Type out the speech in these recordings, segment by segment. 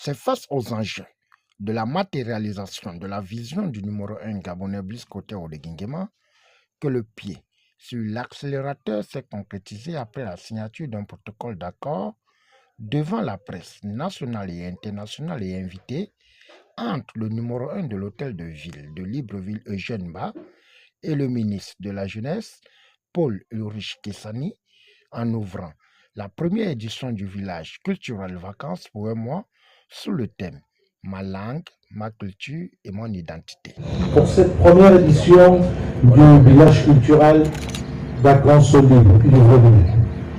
C'est face aux enjeux de la matérialisation de la vision du numéro 1 gabonais Brice Clotaire Oligui que le pied sur l'accélérateur s'est concrétisé après la signature d'un protocole d'accord devant la presse nationale et internationale et invitée entre le numéro 1 de l'hôtel de ville de Libreville Eugène Ba et le ministre de la Jeunesse Paul Ulrich Kessani en ouvrant la première édition du village culturel vacances pour un mois sous le thème « Ma langue, ma culture et mon identité ». Pour cette première édition du village culturel vacances au Libreville,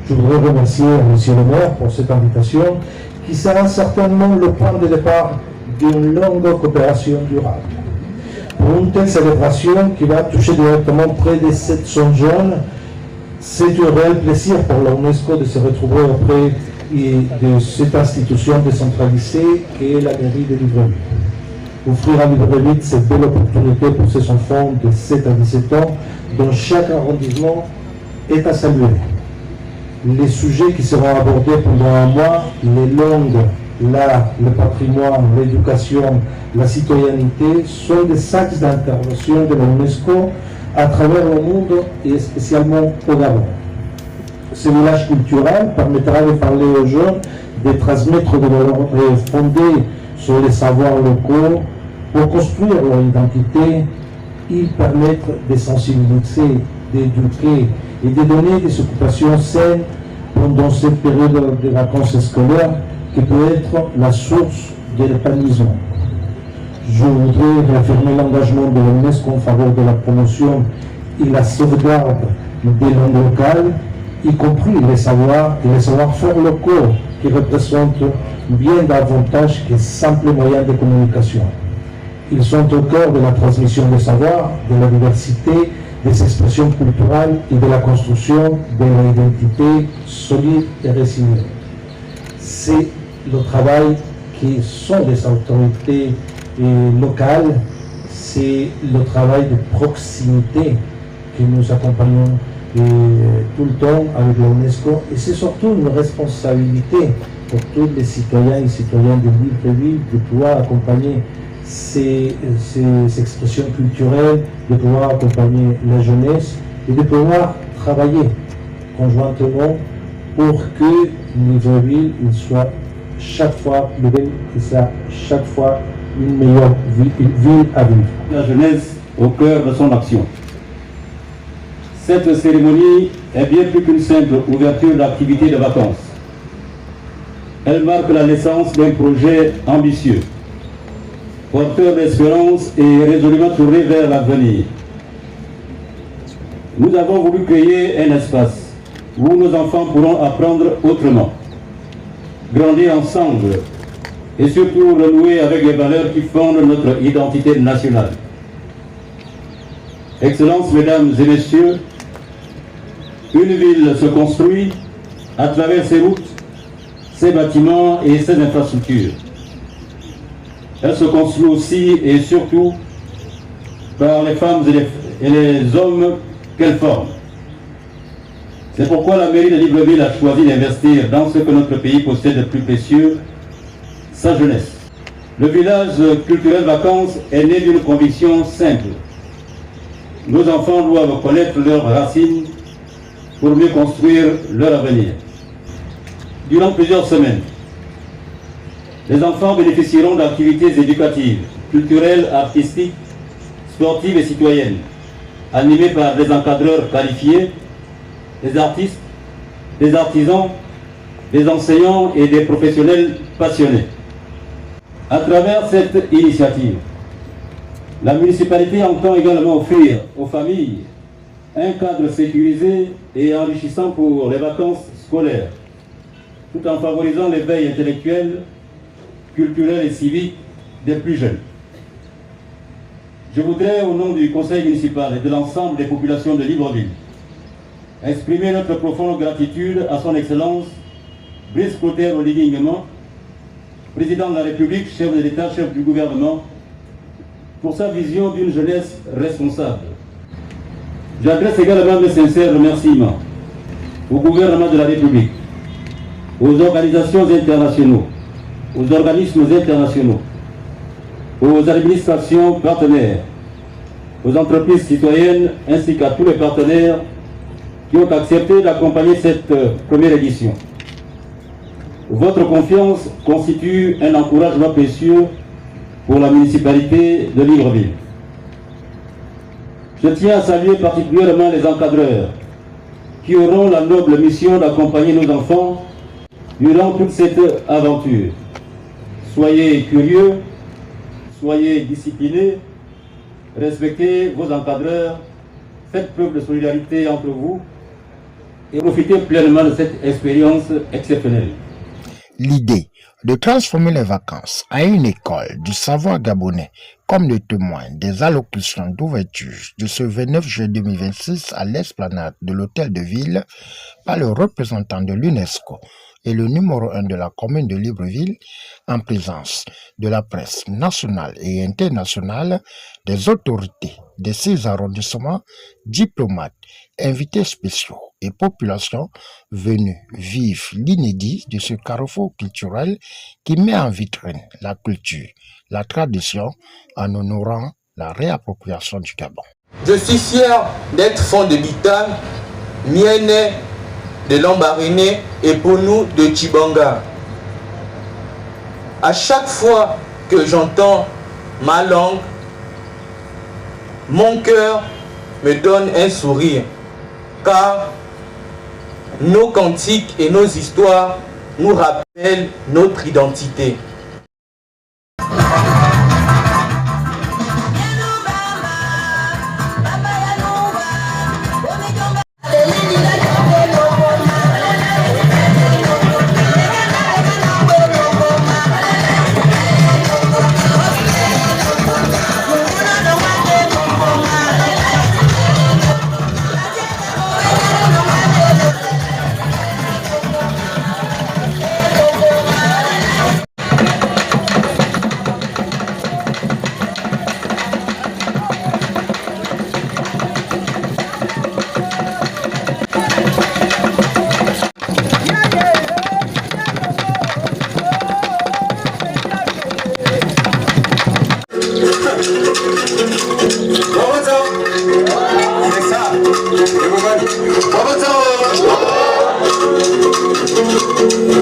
je voudrais remercier M. le maire pour cette invitation qui sera certainement le point de départ d'une longue coopération durable. Pour une telle célébration qui va toucher directement près de 700 jeunes, c'est un réel plaisir pour l'UNESCO de se retrouver auprès de cette institution décentralisée qu'est la mairie de Libreville. Offrir à Libreville cette belle opportunité pour ces enfants de 7 à 17 ans dont chaque arrondissement est à saluer. Les sujets qui seront abordés pendant un mois, les langues, l'art, le patrimoine, l'éducation, la citoyenneté sont des axes d'intervention de l'UNESCO à travers le monde et spécialement au Gabon. Ce village culturel permettra de parler aux jeunes, de transmettre des valeurs fondées sur les savoirs locaux pour construire leur identité et permettre de sensibiliser, d'éduquer et de donner des occupations saines pendant cette période de vacances scolaires qui peut être la source de l'épanouissement. Je voudrais réaffirmer l'engagement de l'UNESCO en faveur de la promotion et la sauvegarde des langues locales, y compris les savoirs et les savoir-faire locaux qui représentent bien davantage que simples moyens de communication. Ils sont au cœur de la transmission des savoirs, de la diversité, des expressions culturelles et de la construction de l'identité solide et résiliente. C'est le travail qui sont des autorités locales, c'est le travail de proximité que nous accompagnons tout le temps avec l'UNESCO et c'est surtout une responsabilité pour tous les citoyens et citoyennes de Libreville de pouvoir accompagner ces expressions culturelles, de pouvoir accompagner la jeunesse et de pouvoir travailler conjointement pour que Libreville soit chaque fois plus belle et ça chaque fois une meilleure ville à vivre. La jeunesse au cœur de son action. Cette cérémonie est bien plus qu'une simple ouverture d'activités de vacances. Elle marque la naissance d'un projet ambitieux, porteur d'espérance et résolument tourné vers l'avenir. Nous avons voulu créer un espace où nos enfants pourront apprendre autrement, grandir ensemble et surtout renouer avec les valeurs qui fondent notre identité nationale. Excellences, mesdames et messieurs, une ville se construit à travers ses routes, ses bâtiments et ses infrastructures. Elle se construit aussi et surtout par les femmes et les hommes qu'elle forme. C'est pourquoi la mairie de Libreville a choisi d'investir dans ce que notre pays possède de plus précieux, sa jeunesse. Le village culturel vacances est né d'une conviction simple. Nos enfants doivent connaître leurs racines pour mieux construire leur avenir. Durant plusieurs semaines, les enfants bénéficieront d'activités éducatives, culturelles, artistiques, sportives et citoyennes, animées par des encadreurs qualifiés, des artistes, des artisans, des enseignants et des professionnels passionnés. À travers cette initiative, la municipalité entend également offrir aux familles un cadre sécurisé et enrichissant pour les vacances scolaires, tout en favorisant l'éveil intellectuel, culturel et civique des plus jeunes. Je voudrais, au nom du conseil municipal et de l'ensemble des populations de Libreville, exprimer notre profonde gratitude à son Excellence Brice Clotaire Oligui Nguema, président de la République, chef de l'État, chef du gouvernement, pour sa vision d'une jeunesse responsable. J'adresse également mes sincères remerciements au gouvernement de la République, aux organisations internationales, aux organismes internationaux, aux administrations partenaires, aux entreprises citoyennes ainsi qu'à tous les partenaires qui ont accepté d'accompagner cette première édition. Votre confiance constitue un encouragement précieux pour la municipalité de Libreville. Je tiens à saluer particulièrement les encadreurs qui auront la noble mission d'accompagner nos enfants durant toute cette aventure. Soyez curieux, soyez disciplinés, respectez vos encadreurs, faites preuve de solidarité entre vous et profitez pleinement de cette expérience exceptionnelle. L'idée de transformer les vacances à une école du savoir gabonais comme le témoin des allocutions d'ouverture de ce 29 juillet 2026 à l'esplanade de l'hôtel de ville par le représentant de l'UNESCO et le numéro 1 de la commune de Libreville, en présence de la presse nationale et internationale, des autorités des 6 arrondissements, diplomates, invités spéciaux et populations venues vivre l'inédit de ce carrefour culturel qui met en vitrine la culture, la tradition, en honorant la réappropriation du Gabon. Je suis fier d'être fond de Bitam, Miene de Lambaréné et Ponou de Tchibanga. À chaque fois que j'entends ma langue, mon cœur me donne un sourire, car nos cantiques et nos histoires nous rappellent notre identité.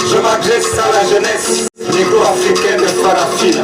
Je m'adresse à la jeunesse négro-africaine de Farafina.